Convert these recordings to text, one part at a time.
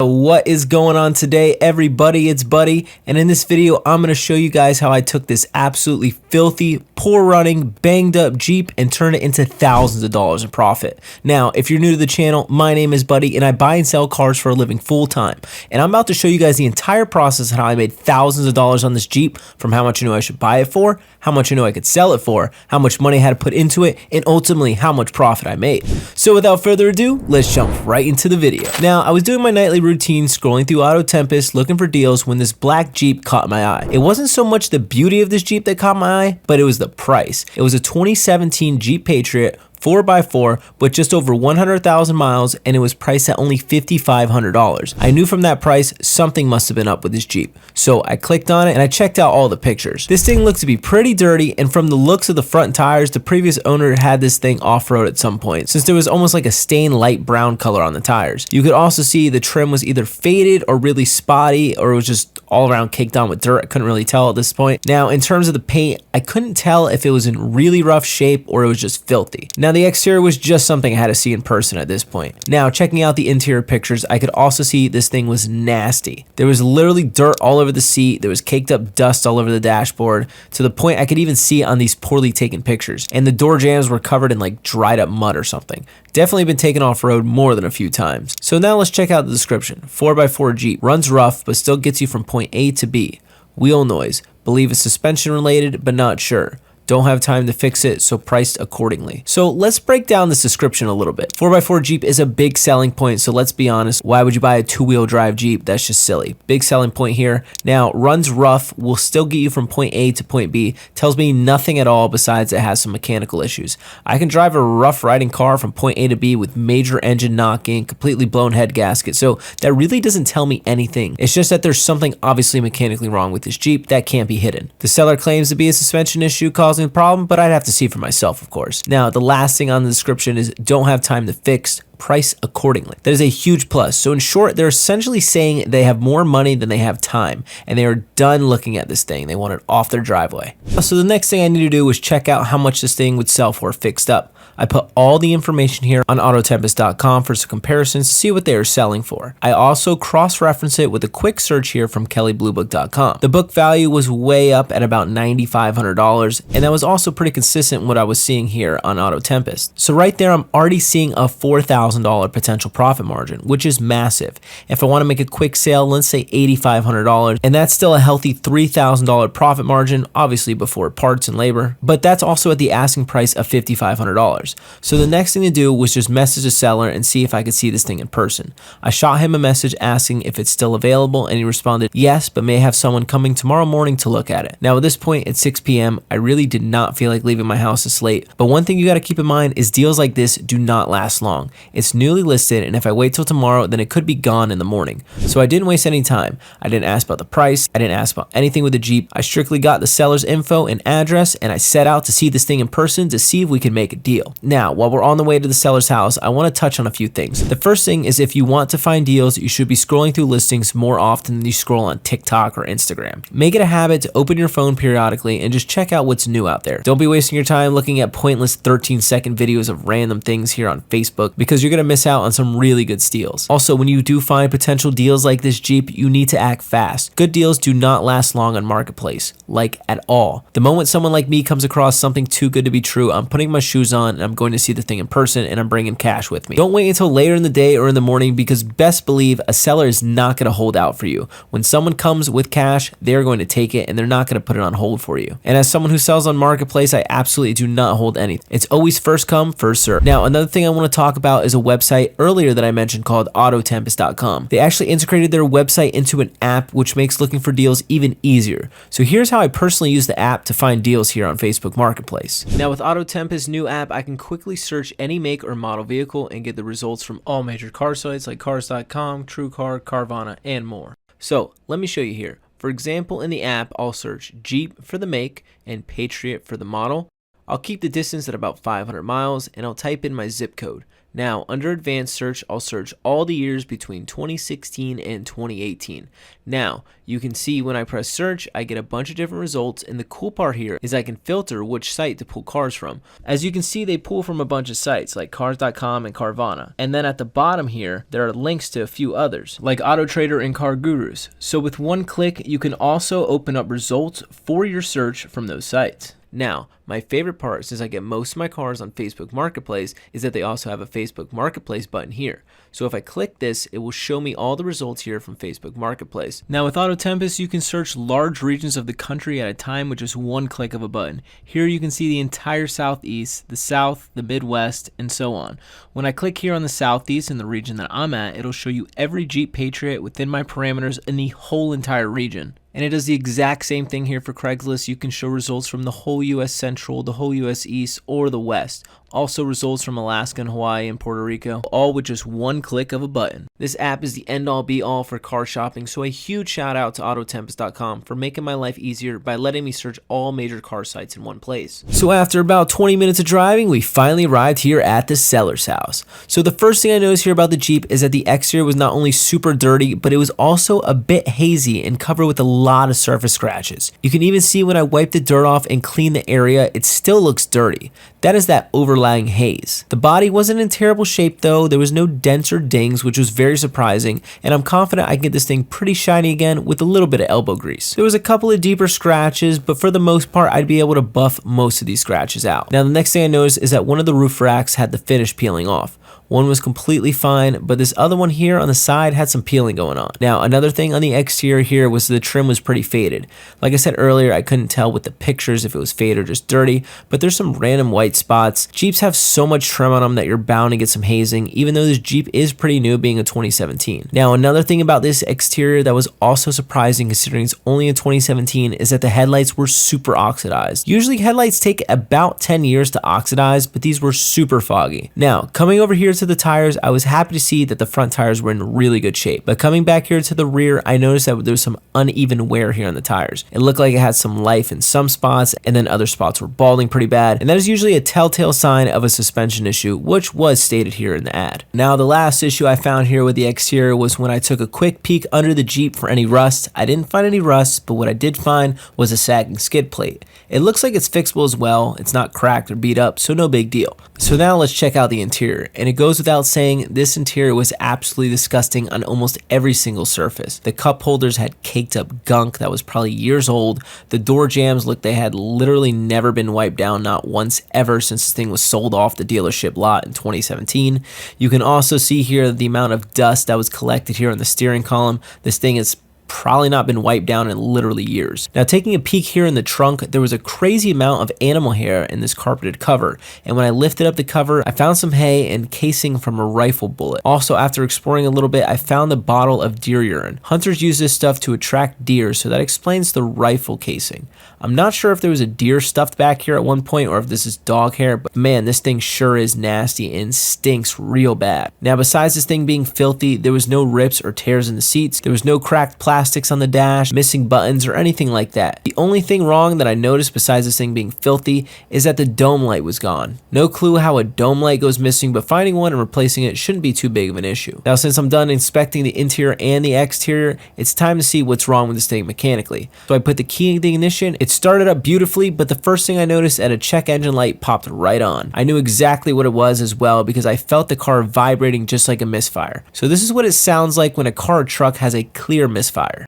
What is going on today, everybody? It's Buddy, and in this video I'm going to show you guys how I took this absolutely filthy, poor running, banged up Jeep and turned it into thousands of dollars in profit. Now, if you're new to the channel, my name is Buddy and I buy and sell cars for a living full time, and I'm about to show you guys the entire process of how I made thousands of dollars on this Jeep, from how much I knew I should buy it for, how much I knew I could sell it for, how much money I had to put into it, and ultimately how much profit I made. So without further ado, let's jump right into the video. Now, I was doing my nightly routine scrolling through AutoTempest looking for deals when this black Jeep caught my eye. It wasn't so much the beauty of this Jeep that caught my eye, but it was the price. It was a 2017 Jeep Patriot 4x4 with just over 100,000 miles, and it was priced at only $5,500. I knew from that price something must have been up with this Jeep, so I clicked on it and I checked out all the pictures. This thing looked to be pretty dirty, and from the looks of the front tires, the previous owner had this thing off-road at some point, since there was almost like a stained light brown color on the tires. You could also see the trim was either faded or really spotty, or it was just all around caked on with dirt. I couldn't really tell at this point. Now, in terms of the paint, I couldn't tell if it was in really rough shape or it was just filthy. Now, the exterior was just something I had to see in person at this point. Now, checking out the interior pictures, I could also see this thing was nasty. There was literally dirt all over the seat. There was caked up dust all over the dashboard, to the point I could even see on these poorly taken pictures. And the door jambs were covered in like dried up mud or something. Definitely been taken off road more than a few times. So now let's check out the description. 4x4 Jeep, runs rough but still gets you from point A to B. Wheel noise, believe it's suspension related but not sure. Don't have time to fix it, so priced accordingly. So let's break down this description a little bit. 4x4 Jeep is a big selling point, so let's be honest, why would you buy a two-wheel drive Jeep? That's just silly. Big selling point here. Now, runs rough, will still get you from point A to point B, tells me nothing at all besides it has some mechanical issues. I can drive a rough riding car from point A to B with major engine knocking, completely blown head gasket, so that really doesn't tell me anything. It's just that there's something obviously mechanically wrong with this Jeep that can't be hidden. The seller claims to be a suspension issue causing the problem, but I'd have to see for myself, of course. Now, the last thing on the description is don't have time to fix, price accordingly. That is a huge plus. So in short, they're essentially saying they have more money than they have time, and they are done looking at this thing. They want it off their driveway. So the next thing I need to do was check out how much this thing would sell for fixed up. I put all the information here on Autotempest.com for some comparisons to see what they are selling for. I also cross-reference it with a quick search here from kellybluebook.com. The book value was way up at about $9,500, and that was also pretty consistent with what I was seeing here on Autotempest. So right there, I'm already seeing a $4,000 potential profit margin, which is massive. If I want to make a quick sale, let's say $8,500, and that's still a healthy $3,000 profit margin, obviously before parts and labor, but that's also at the asking price of $5,500. So the next thing to do was just message the seller and see if I could see this thing in person. I shot him a message asking if it's still available, and he responded, yes, but may have someone coming tomorrow morning to look at it. Now at this point at 6 p.m., I really did not feel like leaving my house this late, but one thing you got to keep in mind is deals like this do not last long. It's newly listed, and if I wait till tomorrow, then it could be gone in the morning. So I didn't waste any time. I didn't ask about the price. I didn't ask about anything with the Jeep. I strictly got the seller's info and address, and I set out to see this thing in person to see if we could make a deal. Now, while we're on the way to the seller's house, I want to touch on a few things. The first thing is, if you want to find deals, you should be scrolling through listings more often than you scroll on TikTok or Instagram. Make it a habit to open your phone periodically and just check out what's new out there. Don't be wasting your time looking at pointless 13-second videos of random things here on Facebook, because you're going to miss out on some really good steals. Also, when you do find potential deals like this Jeep, you need to act fast. Good deals do not last long on Marketplace, like at all. The moment someone like me comes across something too good to be true, I'm putting my shoes on and I'm going to see the thing in person, and I'm bringing cash with me. Don't wait until later in the day or in the morning, because best believe a seller is not going to hold out for you. When someone comes with cash, they're going to take it, and they're not going to put it on hold for you. And as someone who sells on Marketplace, I absolutely do not hold anything. It's always first come, first serve. Now, another thing I want to talk about is a website earlier that I mentioned called Autotempest.com. They actually integrated their website into an app, which makes looking for deals even easier. So here's how I personally use the app to find deals here on Facebook Marketplace. Now, with Autotempest's new app, I can quickly search any make or model vehicle and get the results from all major car sites like Cars.com, TrueCar, Carvana, and more. So let me show you here. For example, in the app, I'll search Jeep for the make and Patriot for the model. I'll keep the distance at about 500 miles, and I'll type in my zip code, Now, under advanced search, I'll search all the years between 2016 and 2018. Now, you can see when I press search, I get a bunch of different results, and the cool part here is I can filter which site to pull cars from. As you can see, they pull from a bunch of sites like cars.com and Carvana. And then at the bottom here, there are links to a few others, like AutoTrader and Car Gurus. So with one click, you can also open up results for your search from those sites. Now, my favorite part, since I get most of my cars on Facebook Marketplace, is that they also have a Facebook Marketplace button here. So if I click this, it will show me all the results here from Facebook Marketplace. Now with AutoTempest, you can search large regions of the country at a time with just one click of a button. Here you can see the entire Southeast, the South, the Midwest, and so on. When I click here on the Southeast in the region that I'm at, it'll show you every Jeep Patriot within my parameters in the whole entire region. And it does the exact same thing here for Craigslist. You can show results from the whole US Central, the whole US East, or the West. Also results from Alaska and Hawaii and Puerto Rico, all with just one click of a button. This app is the end-all be-all for car shopping, so a huge shout out to Autotempest.com for making my life easier by letting me search all major car sites in one place. So after about 20 minutes of driving, we finally arrived here at the seller's house. So the first thing I noticed here about the Jeep is that the exterior was not only super dirty, but it was also a bit hazy and covered with a lot of surface scratches. You can even see when I wipe the dirt off and clean the area, it still looks dirty. That is that overlying haze. The body wasn't in terrible shape though. There was no dents or dings, which was very surprising, and I'm confident I can get this thing pretty shiny again with a little bit of elbow grease. There was a couple of deeper scratches, but for the most part, I'd be able to buff most of these scratches out. Now the next thing I noticed is that one of the roof racks had the finish peeling off. One was completely fine, but this other one here on the side had some peeling going on. Now, another thing on the exterior here was the trim was pretty faded. Like I said earlier, I couldn't tell with the pictures if it was faded or just dirty, but there's some random white spots. Jeeps have so much trim on them that you're bound to get some hazing, even though this Jeep is pretty new, being a 2017. Now, another thing about this exterior that was also surprising considering it's only a 2017 is that the headlights were super oxidized. Usually headlights take about 10 years to oxidize, but these were super foggy. Now, coming over here to the tires, I was happy to see that the front tires were in really good shape, but coming back here to the rear, I noticed that there was some uneven wear here on the tires. It looked like it had some life in some spots, and then other spots were balding pretty bad, and that is usually a telltale sign of a suspension issue, which was stated here in the ad. Now, the last issue I found here with the exterior was when I took a quick peek under the Jeep for any rust. I didn't find any rust, but what I did find was a sagging skid plate. It looks like it's fixable as well. It's not cracked or beat up, so no big deal. So now let's check out the interior, and it goes without saying, this interior was absolutely disgusting on almost every single surface. The cup holders had caked up gunk that was probably years old. The door jambs looked they had literally never been wiped down, not once ever since this thing was sold off the dealership lot in 2017. You can also see here the amount of dust that was collected here on the steering column. This thing is probably not been wiped down in literally years. Now, taking a peek here in the trunk, there was a crazy amount of animal hair in this carpeted cover, and when I lifted up the cover, I found some hay and casing from a rifle bullet. Also, after exploring a little bit, I found a bottle of deer urine. Hunters use this stuff to attract deer, so that explains the rifle casing. I'm not sure if there was a deer stuffed back here at one point or if this is dog hair, but man, this thing sure is nasty and stinks real bad. Now, besides this thing being filthy, there was no rips or tears in the seats. There was no cracked plastics on the dash, missing buttons, or anything like that. The only thing wrong that I noticed besides this thing being filthy is that the dome light was gone. No clue how a dome light goes missing, but finding one and replacing it shouldn't be too big of an issue. Now, since I'm done inspecting the interior and the exterior, it's time to see what's wrong with this thing mechanically. So I put the key in the ignition. It started up beautifully, but the first thing I noticed at a check engine light popped right on. I knew exactly what it was as well because I felt the car vibrating just like a misfire. So this is what it sounds like when a car or truck has a clear misfire.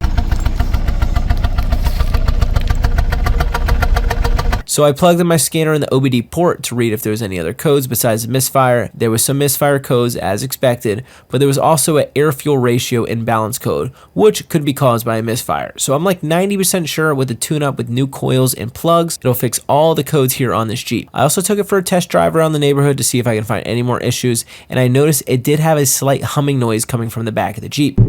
So I plugged in my scanner in the OBD port to read if there was any other codes besides the misfire. There was some misfire codes as expected, but there was also an air fuel ratio imbalance code, which could be caused by a misfire. So I'm like 90% sure with the tune-up with new coils and plugs, it'll fix all the codes here on this Jeep. I also took it for a test drive around the neighborhood to see if I can find any more issues, and I noticed it did have a slight humming noise coming from the back of the Jeep.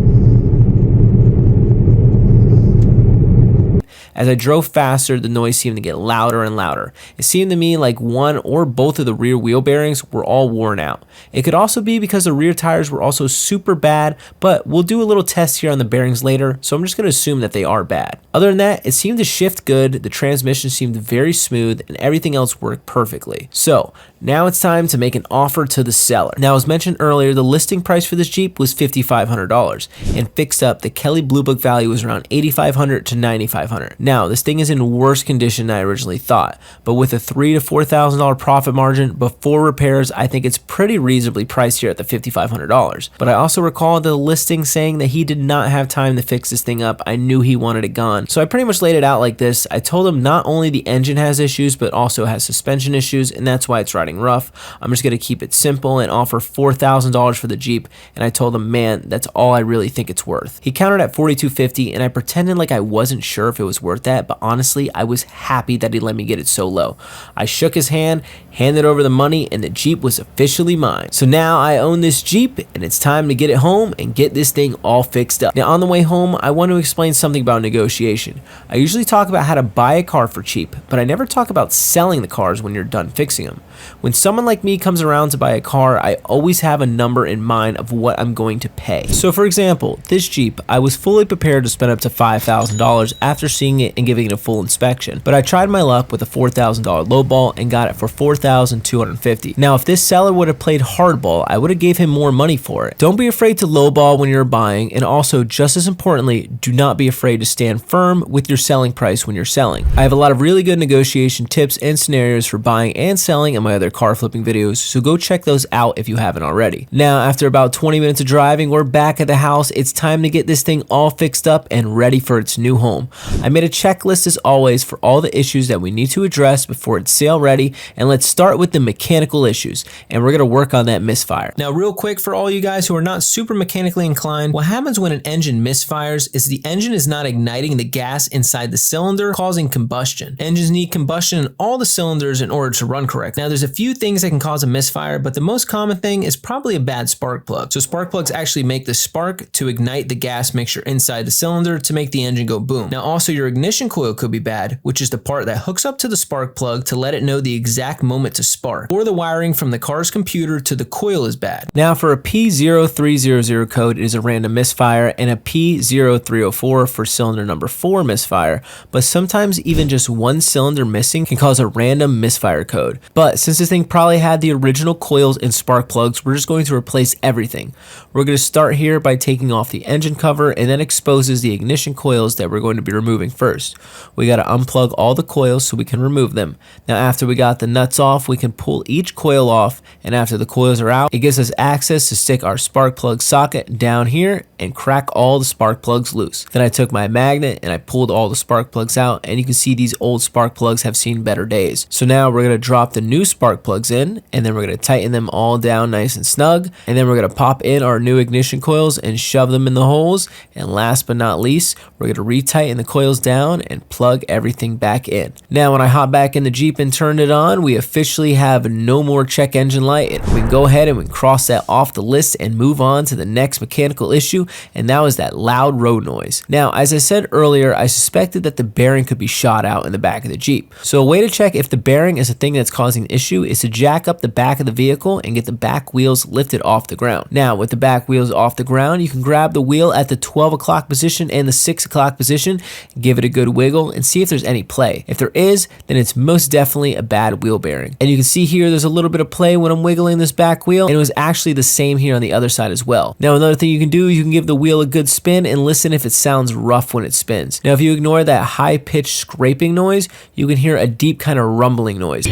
As I drove faster, the noise seemed to get louder and louder. It seemed to me like one or both of the rear wheel bearings were all worn out. It could also be because the rear tires were also super bad, but we'll do a little test here on the bearings later, so I'm just going to assume that they are bad. Other than that, it seemed to shift good, the transmission seemed very smooth, and everything else worked perfectly. So now it's time to make an offer to the seller. Now, as mentioned earlier, the listing price for this Jeep was $5,500, and fixed up, the Kelley Blue Book value was around $8,500 to $9,500. Now, this thing is in worse condition than I originally thought, but with a $3,000 to $4,000 profit margin before repairs, I think it's pretty reasonably priced here at the $5,500. But I also recall the listing saying that he did not have time to fix this thing up. I knew he wanted it gone. So I pretty much laid it out like this. I told him not only the engine has issues, but also has suspension issues, and that's why it's riding rough. I'm just going to keep it simple and offer $4,000 for the Jeep, and I told him, man, that's all I really think it's worth. He countered at $4,250, and I pretended like I wasn't sure if it was worth that, but honestly, I was happy that he let me get it so low. I shook his hand, handed over the money, and the Jeep was officially mine. So now I own this Jeep, and it's time to get it home and get this thing all fixed up. Now, on the way home, I want to explain something about negotiation. I usually talk about how to buy a car for cheap, but I never talk about selling the cars when you're done fixing them. When someone like me comes around to buy a car, I always have a number in mind of what I'm going to pay. So for example, this Jeep, I was fully prepared to spend up to $5,000 after seeing it and giving it a full inspection, but I tried my luck with a $4,000 lowball and got it for $4,250. Now, if this seller would have played hardball, I would have gave him more money for it. Don't be afraid to lowball when you're buying, and also, just as importantly, do not be afraid to stand firm with your selling price when you're selling. I have a lot of really good negotiation tips and scenarios for buying and selling in my other car flipping videos, so go check those out if you haven't already. Now, after about 20 minutes of driving, we're back at the house. It's time to get this thing all fixed up and ready for its new home. I made a checklist as always for all the issues that we need to address before it's sale ready, and let's start with the mechanical issues, and we're going to work on that misfire. Now, real quick, for all you guys who are not super mechanically inclined, what happens when an engine misfires is the engine is not igniting the gas inside the cylinder, causing combustion. Engines need combustion in all the cylinders in order to run correct. Now, there's a few things that can cause a misfire, but the most common thing is probably a bad spark plug. So spark plugs actually make the spark to ignite the gas mixture inside the cylinder to make the engine go boom. Now, also your ignition coil could be bad, which is the part that hooks up to the spark plug to let it know the exact moment to spark. Or the wiring from the car's computer to the coil is bad. Now, for a P0300 code, it is a random misfire, and a P0304 for cylinder number 4 misfire, but sometimes even just one cylinder missing can cause a random misfire code. But since this thing probably had the original coils and spark plugs, we're just going to replace everything. We're going to start here by taking off the engine cover, and that exposes the ignition coils that we're going to be removing first. We got to unplug all the coils so we can remove them. Now, after we got the nuts off, we can pull each coil off, and after the coils are out, it gives us access to stick our spark plug socket down here and crack all the spark plugs loose. Then I took my magnet and I pulled all the spark plugs out, and you can see these old spark plugs have seen better days. So now we're going to drop the new spark plugs in, and then we're going to tighten them all down nice and snug, and then we're going to pop in our new ignition coils and shove them in the holes, and last but not least, we're going to retighten the coils down and plug everything back in. Now, when I hop back in the Jeep and turn it on, we officially have no more check engine light, and we can go ahead and we can cross that off the list and move on to the next mechanical issue, and that was that loud road noise. Now, as I said earlier, I suspected that the bearing could be shot out in the back of the Jeep. So a way to check if the bearing is the thing that's causing the issue is to jack up the back of the vehicle and get the back wheels lifted off the ground. Now, with the back wheels off the ground, you can grab the wheel at the 12 o'clock position and the 6 o'clock position, give it a good wiggle, and see if there's any play. If there is, then it's most definitely a bad wheel bearing. And you can see here there's a little bit of play when I'm wiggling this back wheel, and it was actually the same here on the other side as well. Now, another thing you can do, you can give the wheel a good spin and listen if it sounds rough when it spins. Now, if you ignore that high-pitched scraping noise, you can hear a deep kind of rumbling noise.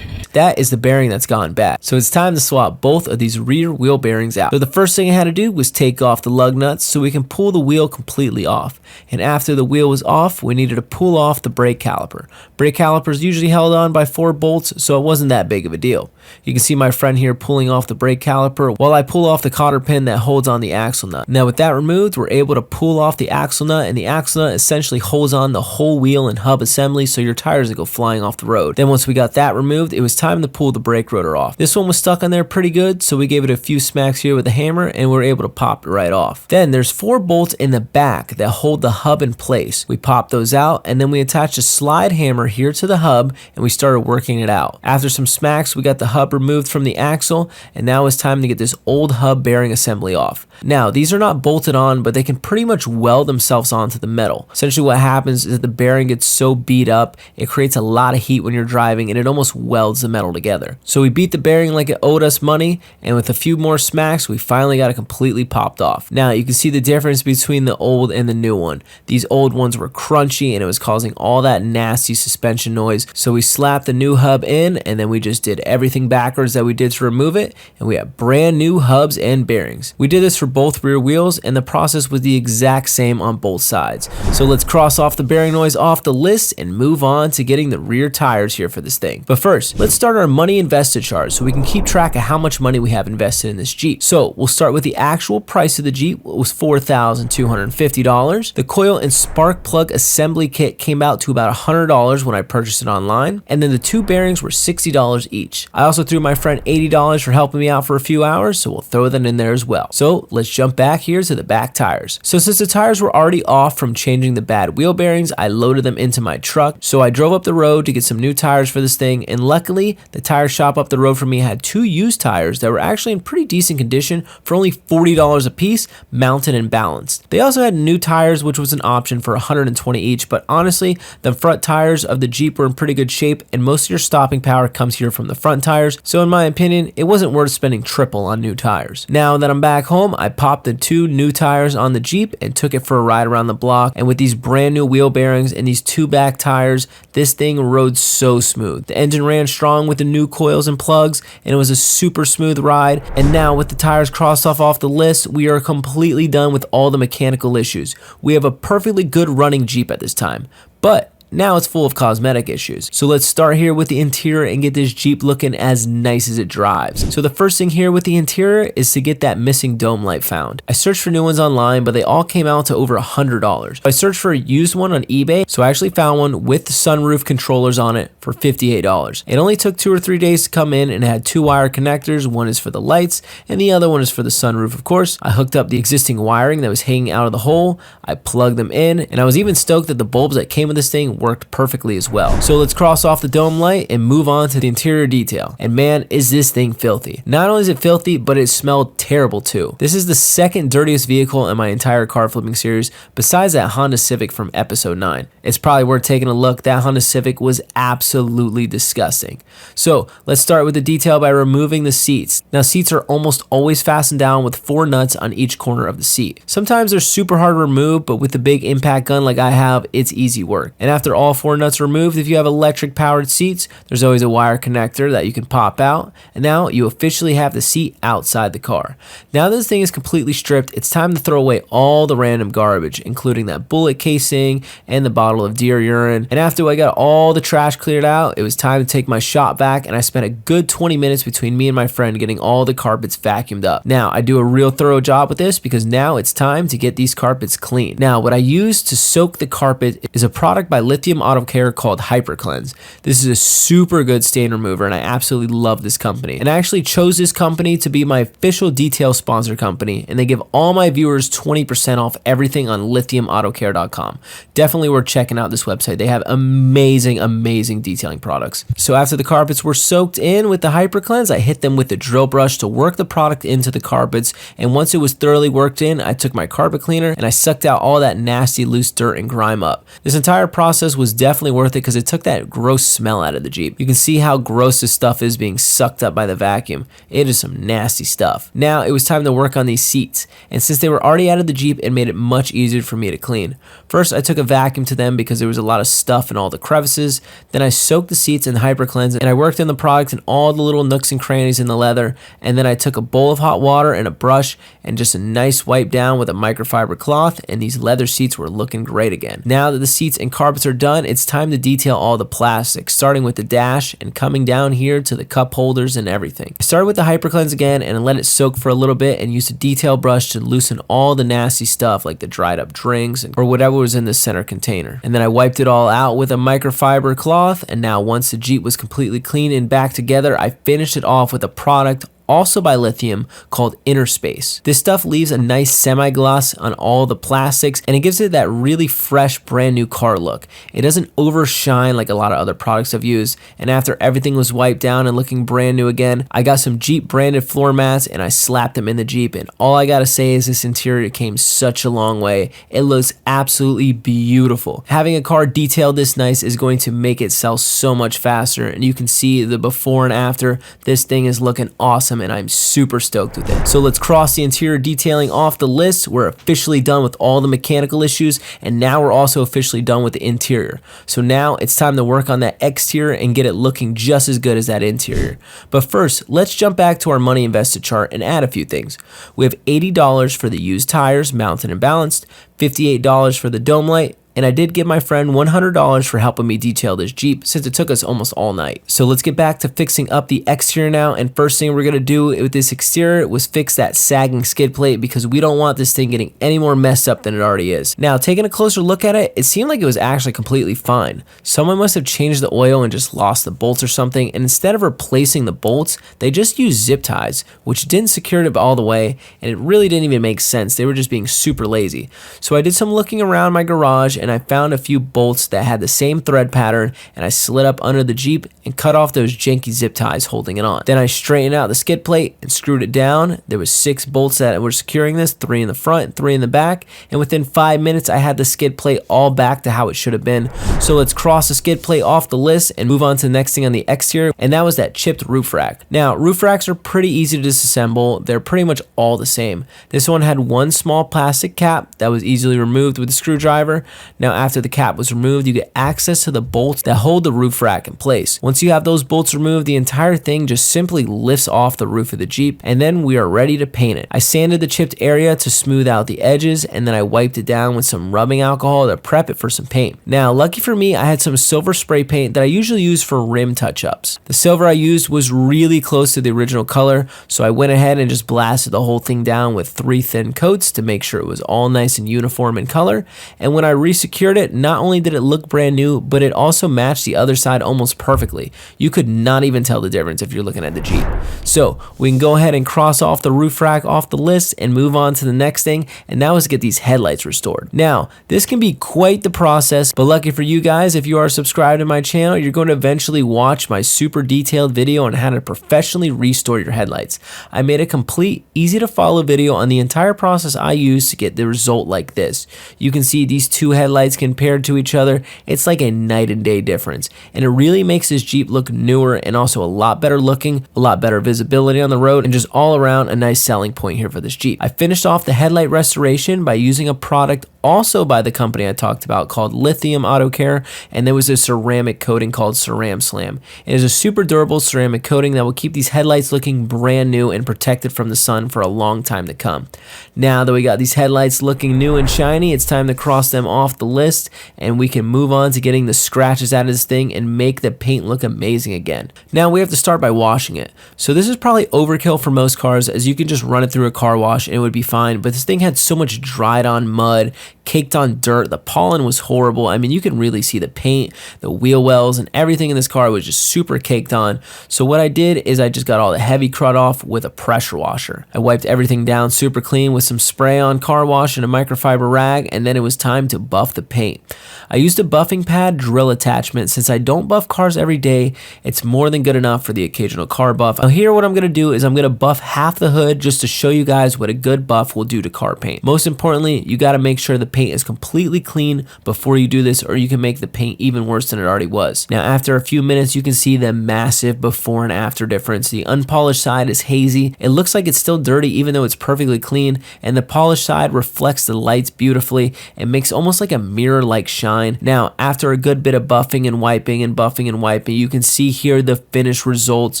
That is the bearing that's gone bad. So it's time to swap both of these rear wheel bearings out. So the first thing I had to do was take off the lug nuts so we can pull the wheel completely off. And after the wheel was off, we needed to pull off the brake caliper. Brake caliper is usually held on by 4 bolts, so it wasn't that big of a deal. You can see my friend here pulling off the brake caliper while I pull off the cotter pin that holds on the axle nut. Now, with that removed, we're able to pull off the axle nut, and the axle nut essentially holds on the whole wheel and hub assembly so your tires will go flying off the road. Then once we got that removed, it was time to pull the brake rotor off. This one was stuck on there pretty good, so we gave it a few smacks here with the hammer and we were able to pop it right off. Then there's 4 bolts in the back that hold the hub in place. We popped those out and then we attached a slide hammer here to the hub and we started working it out. After some smacks, we got the hub removed from the axle, and now it's time to get this old hub bearing assembly off. Now, these are not bolted on, but they can pretty much weld themselves onto the metal. Essentially what happens is that the bearing gets so beat up, it creates a lot of heat when you're driving and it almost welds the metal together. So we beat the bearing like it owed us money, and with a few more smacks, we finally got it completely popped off. Now, you can see the difference between the old and the new one. These old ones were crunchy and it was causing all that nasty suspension noise, so we slapped the new hub in and then we just did everything backwards that we did to remove it, and we have brand new hubs and bearings. We did this for both rear wheels and the process was the exact same on both sides. So let's cross off the bearing noise off the list and move on to getting the rear tires here for this thing. But first, let's start our money invested chart so we can keep track of how much money we have invested in this Jeep. So we'll start with the actual price of the Jeep. It was $4,250. The coil and spark plug assembly kit came out to about $100 when I purchased it online, and then the 2 bearings were $60 each. I also threw my friend $80 for helping me out for a few hours, so we'll throw that in there as well. So let's jump back here to the back tires. So since the tires were already off from changing the bad wheel bearings, I loaded them into my truck. So I drove up the road to get some new tires for this thing, and luckily the tire shop up the road from me had 2 used tires that were actually in pretty decent condition for only $40 a piece, mounted and balanced. They also had new tires, which was an option for $120 each, but honestly, the front tires of the Jeep were in pretty good shape and most of your stopping power comes here from the front tires, so in my opinion, it wasn't worth spending triple on new tires. Now that I'm back home, I popped the 2 new tires on the Jeep and took it for a ride around the block, and with these brand new wheel bearings and these 2 back tires, this thing rode so smooth. The engine ran strong with the new coils and plugs, and it was a super smooth ride. And now with the tires crossed off the list, we are completely done with all the mechanical issues. We have a perfectly good running Jeep at this time, but now it's full of cosmetic issues. So let's start here with the interior and get this Jeep looking as nice as it drives. So the first thing here with the interior is to get that missing dome light found. I searched for new ones online, but they all came out to over $100. I searched for a used one on eBay, so I actually found one with the sunroof controllers on it for $58. It only took 2 or 3 days to come in and it had 2 wire connectors. One is for the lights and the other one is for the sunroof, of course. I hooked up the existing wiring that was hanging out of the hole. I plugged them in, and I was even stoked that the bulbs that came with this thing worked perfectly as well. So let's cross off the dome light and move on to the interior detail. And man, is this thing filthy. Not only is it filthy, but it smelled terrible too. This is the second dirtiest vehicle in my entire car flipping series, besides that Honda Civic from episode 9. It's probably worth taking a look. That Honda Civic was absolutely disgusting. So let's start with the detail by removing the seats. Now, seats are almost always fastened down with 4 nuts on each corner of the seat. Sometimes they're super hard to remove, but with the big impact gun like I have, it's easy work. And after all 4 nuts removed, if you have electric powered seats, there's always a wire connector that you can pop out, and now you officially have the seat outside the car. Now that this thing is completely stripped, it's time to throw away all the random garbage, including that bullet casing and the bottle of deer urine. And after I got all the trash cleared out, it was time to take my shop vac, and I spent a good 20 minutes between me and my friend getting all the carpets vacuumed up. Now I do a real thorough job with this because now it's time to get these carpets clean. Now what I use to soak the carpet is a product by Lithium Auto Care called Hyper Cleanse. This is a super good stain remover and I absolutely love this company. And I actually chose this company to be my official detail sponsor company, and they give all my viewers 20% off everything on lithiumautocare.com. Definitely worth checking out this website. They have amazing detailing products. So after the carpets were soaked in with the Hyper Cleanse, I hit them with the drill brush to work the product into the carpets, and once it was thoroughly worked in, I took my carpet cleaner and I sucked out all that nasty loose dirt and grime up. This entire process was definitely worth it because it took that gross smell out of the Jeep. You can see how gross this stuff is being sucked up by the vacuum. It is some nasty stuff. Now it was time to work on these seats, and since they were already out of the Jeep, it made it much easier for me to clean. First, I took a vacuum to them because there was a lot of stuff in all the crevices. Then I soaked the seats in Hyper Cleanse and I worked in the product in all the little nooks and crannies in the leather, and then I took a bowl of hot water and a brush and just a nice wipe down with a microfiber cloth, and these leather seats were looking great again. Now that the seats and carpets are are done, it's time to detail all the plastics, starting with the dash and coming down here to the cup holders and everything. I started with the Hyper Cleanse again and let it soak for a little bit and used a detail brush to loosen all the nasty stuff like the dried up drinks or whatever was in the center container. And then I wiped it all out with a microfiber cloth, and now once the Jeep was completely clean and back together, I finished it off with a product also by Lithium called Inner Space. This stuff leaves a nice semi-gloss on all the plastics and it gives it that really fresh brand new car look. It doesn't overshine like a lot of other products I've used, and after everything was wiped down and looking brand new again, I got some Jeep branded floor mats and I slapped them in the Jeep, and all I gotta say is this interior came such a long way. It looks absolutely beautiful. Having a car detailed this nice is going to make it sell so much faster, and you can see the before and after. This thing is looking awesome and I'm super stoked with it. So let's cross the interior detailing off the list. We're officially done with all the mechanical issues, and now we're also officially done with the interior. So now it's time to work on that exterior and get it looking just as good as that interior. But first, let's jump back to our money invested chart and add a few things. We have $80 for the used tires, mounted and balanced, $58 for the dome light, and I did give my friend $100 for helping me detail this Jeep since it took us almost all night. So let's get back to fixing up the exterior now, and first thing we're going to do with this exterior was fix that sagging skid plate because we don't want this thing getting any more messed up than it already is. Now, taking a closer look at it, it seemed like it was actually completely fine. Someone must have changed the oil and just lost the bolts or something, and instead of replacing the bolts, they just used zip ties, which didn't secure it all the way, and it really didn't even make sense. They were just being super lazy. So I did some looking around my garage and I found a few bolts that had the same thread pattern, and I slid up under the Jeep and cut off those janky zip ties holding it on. Then I straightened out the skid plate and screwed it down. There was 6 bolts that were securing this, 3 in the front and 3 in the back, and within 5 minutes I had the skid plate all back to how it should have been. So let's cross the skid plate off the list and move on to the next thing on the exterior, and that was that chipped roof rack. Now, roof racks are pretty easy to disassemble. They're pretty much all the same. This one had one small plastic cap that was easily removed with a screwdriver. Now, after the cap was removed, you get access to the bolts that hold the roof rack in place. Once you have those bolts removed, the entire thing just simply lifts off the roof of the Jeep, and then we are ready to paint it. I sanded the chipped area to smooth out the edges, and then I wiped it down with some rubbing alcohol to prep it for some paint. Now, lucky for me, I had some silver spray paint that I usually use for rim touch-ups. The silver I used was really close to the original color, so I went ahead and just blasted the whole thing down with 3 thin coats to make sure it was all nice and uniform in color. And when I resecured it, not only did it look brand new, but it also matched the other side almost perfectly. You could not even tell the difference if you're looking at the Jeep. So we can go ahead and cross off the roof rack off the list and move on to the next thing, and that was to get these headlights restored. Now, this can be quite the process, but lucky for you guys, if you are subscribed to my channel, you're going to eventually watch my super detailed video on how to professionally restore your headlights. I made a complete, easy to follow video on the entire process I used to get the result like this. You can see these 2 headlights compared to each other. It's like a night and day difference, and it really makes this Jeep look newer and also a lot better looking, a lot better visibility on the road, and just all around a nice selling point here for this Jeep. I finished off the headlight restoration by using a product also by the company I talked about called Lithium Auto Care, and there was a ceramic coating called Ceram Slam. It is a super durable ceramic coating that will keep these headlights looking brand new and protected from the sun for a long time to come. Now that we got these headlights looking new and shiny, it's time to cross them off the list, and we can move on to getting the scratches out of this thing and make the paint look amazing again. Now we have to start by washing it. So this is probably overkill for most cars, as you can just run it through a car wash and it would be fine, but this thing had so much dried on mud, caked on dirt. The pollen was horrible. I mean, you can really see the paint, the wheel wells, and everything in this car was just super caked on. So what I did is I just got all the heavy crud off with a pressure washer. I wiped everything down super clean with some spray on car wash and a microfiber rag, and then it was time to buff the paint. I used a buffing pad drill attachment. Since I don't buff cars every day, it's more than good enough for the occasional car buff. Now here what I'm going to do is I'm going to buff half the hood just to show you guys what a good buff will do to car paint. Most importantly, you got to make sure the paint is completely clean before you do this, or you can make the paint even worse than it already was. Now after a few minutes, you can see the massive before and after difference. The unpolished side is hazy. It looks like it's still dirty even though it's perfectly clean, and the polished side reflects the lights beautifully and makes almost like a mirror-like shine. Now after a good bit of buffing and wiping and buffing and wiping, you can see here the finished results.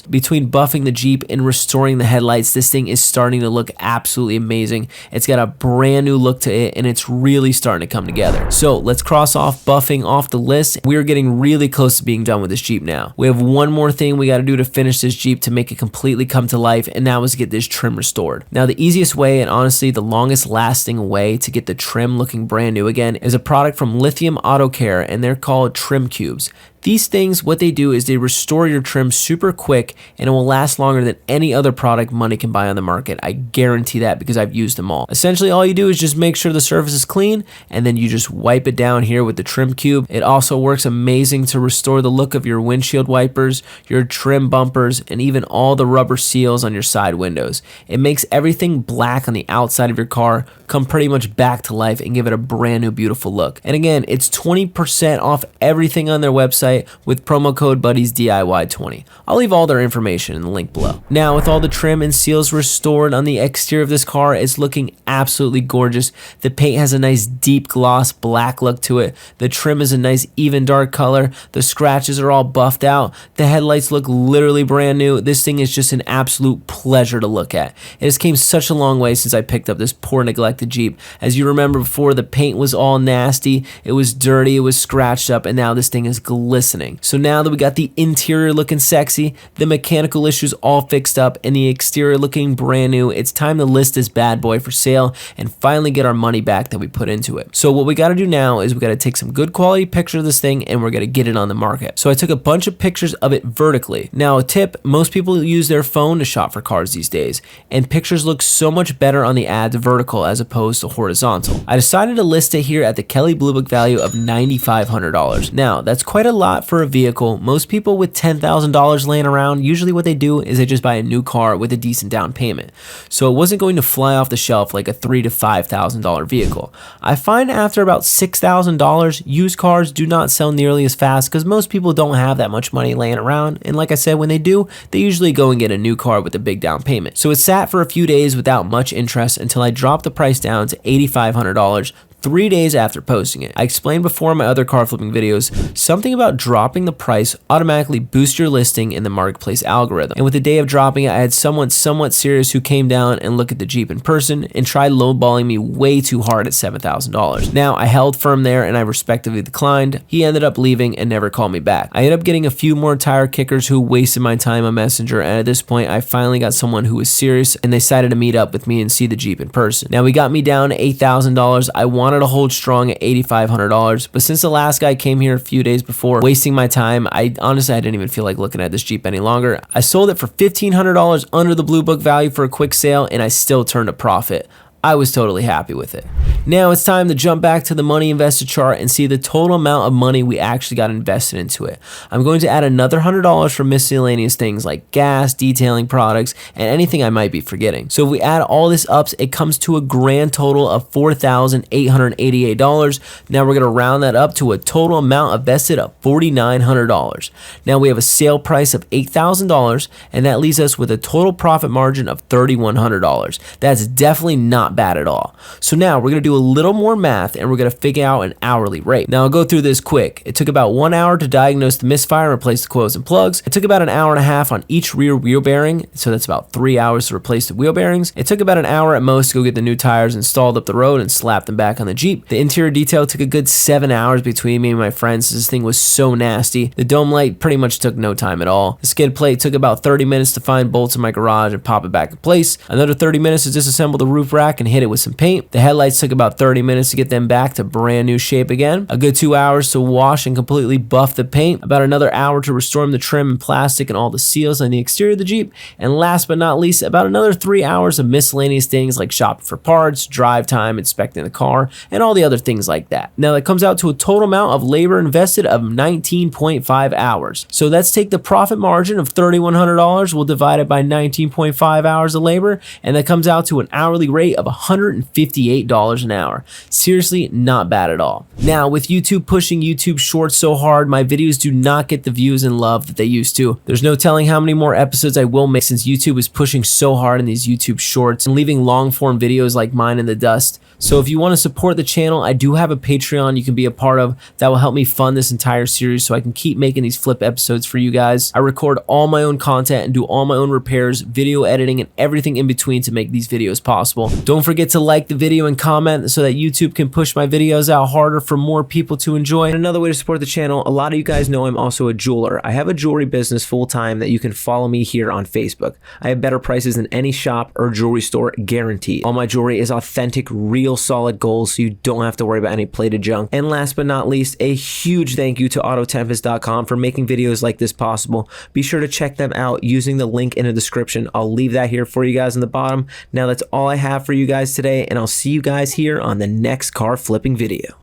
Between buffing the Jeep and restoring the headlights, this thing is starting to look absolutely amazing. It's got a brand new look to it, and it's really really starting to come together. So let's cross off buffing off the list. We're getting really close to being done with this Jeep now. We have one more thing we got to do to finish this Jeep to make it completely come to life, and that was get this trim restored. Now the easiest way, and honestly the longest lasting way to get the trim looking brand new again, is a product from Lithium Auto Care, and they're called Trim Cubes. These things, what they do is they restore your trim super quick, and it will last longer than any other product money can buy on the market. I guarantee that because I've used them all. Essentially, all you do is just make sure the surface is clean, and then you just wipe it down here with the trim cube. It also works amazing to restore the look of your windshield wipers, your trim bumpers, and even all the rubber seals on your side windows. It makes everything black on the outside of your car come pretty much back to life and give it a brand new beautiful look. And again, it's 20% off everything on their website with promo code BuddiesDIY20. I'll leave all their information in the link below. Now, with all the trim and seals restored on the exterior of this car, it's looking absolutely gorgeous. The paint has a nice deep gloss black look to it. The trim is a nice even dark color. The scratches are all buffed out. The headlights look literally brand new. This thing is just an absolute pleasure to look at. It has came such a long way since I picked up this poor neglected Jeep. As you remember before, the paint was all nasty. It was dirty. It was scratched up, and now this thing is glistening. So now that we got the interior looking sexy, the mechanical issues all fixed up, and the exterior looking brand new, it's time to list this bad boy for sale and finally get our money back that we put into it. So what we got to do now is we got to take some good quality pictures of this thing, and we're going to get it on the market. So I took a bunch of pictures of it vertically. Now a tip, most people use their phone to shop for cars these days, and pictures look so much better on the ads vertical as opposed to horizontal. I decided to list it here at the Kelley Blue Book value of $9,500. Now that's quite a lot for a vehicle. Most people with $10,000 laying around, usually what they do is they just buy a new car with a decent down payment. So it wasn't going to fly off the shelf like a $3,000 to $5,000 vehicle. I find after about $6,000, used cars do not sell nearly as fast because most people don't have that much money laying around. And like I said, when they do, they usually go and get a new car with a big down payment. So it sat for a few days without much interest until I dropped the price down to $8,500 3 days after posting it. I explained before in my other car flipping videos, something about dropping the price automatically boosts your listing in the marketplace algorithm. And with the day of dropping it, I had someone somewhat serious who came down and looked at the Jeep in person and tried lowballing me way too hard at $7,000. Now, I held firm there and I respectively declined. He ended up leaving and never called me back. I ended up getting a few more tire kickers who wasted my time on Messenger, and at this point, I finally got someone who was serious and they decided to meet up with me and see the Jeep in person. Now, we got me down to $8,000. I wanted to hold strong at $8,500, but since the last guy came here a few days before, wasting my time, I honestly didn't even feel like looking at this Jeep any longer. I sold it for $1,500 under the Blue Book value for a quick sale, and I still turned a profit. I was totally happy with it. Now it's time to jump back to the money invested chart and see the total amount of money we actually got invested into it. I'm going to add another $100 for miscellaneous things like gas, detailing products, and anything I might be forgetting. So if we add all this up, it comes to a grand total of $4,888. Now we're going to round that up to a total amount invested of $4,900. Now we have a sale price of $8,000, and that leaves us with a total profit margin of $3,100. That's definitely not bad at all. So now we're going to do a little more math and we're going to figure out an hourly rate. Now I'll go through this quick. It took about 1 hour to diagnose the misfire and replace the coils and plugs. It took about an hour and a half on each rear wheel bearing, so that's about 3 hours to replace the wheel bearings. It took about an hour at most to go get the new tires installed up the road and slap them back on the Jeep. The interior detail took a good 7 hours between me and my friends. This thing was so nasty. The dome light pretty much took no time at all. The skid plate took about 30 minutes to find bolts in my garage and pop it back in place. Another 30 minutes to disassemble the roof rack and hit it with some paint. The headlights took about 30 minutes to get them back to brand new shape again. A good 2 hours to wash and completely buff the paint. About another hour to restore the trim and plastic and all the seals on the exterior of the Jeep. And last but not least, about another 3 hours of miscellaneous things like shopping for parts, drive time, inspecting the car, and all the other things like that. Now that comes out to a total amount of labor invested of 19.5 hours. So let's take the profit margin of $3,100, we'll divide it by 19.5 hours of labor, and that comes out to an hourly rate of $158 an hour. Seriously, not bad at all. Now, with YouTube pushing YouTube Shorts so hard, my videos do not get the views and love that they used to. There's no telling how many more episodes I will make since YouTube is pushing so hard in these YouTube Shorts and leaving long form videos like mine in the dust. So if you want to support the channel, I do have a Patreon you can be a part of that will help me fund this entire series so I can keep making these flip episodes for you guys. I record all my own content and do all my own repairs, video editing, and everything in between to make these videos possible. Don't Don't forget to like the video and comment so that YouTube can push my videos out harder for more people to enjoy. And another way to support the channel, a lot of you guys know I'm also a jeweler. I have a jewelry business full-time that you can follow me here on Facebook. I have better prices than any shop or jewelry store, guaranteed. All my jewelry is authentic, real solid gold, so you don't have to worry about any plated junk. And last but not least, a huge thank you to Autotempest.com for making videos like this possible. Be sure to check them out using the link in the description. I'll leave that here for you guys in the bottom. Now that's all I have for you guys today, and I'll see you guys here on the next car flipping video.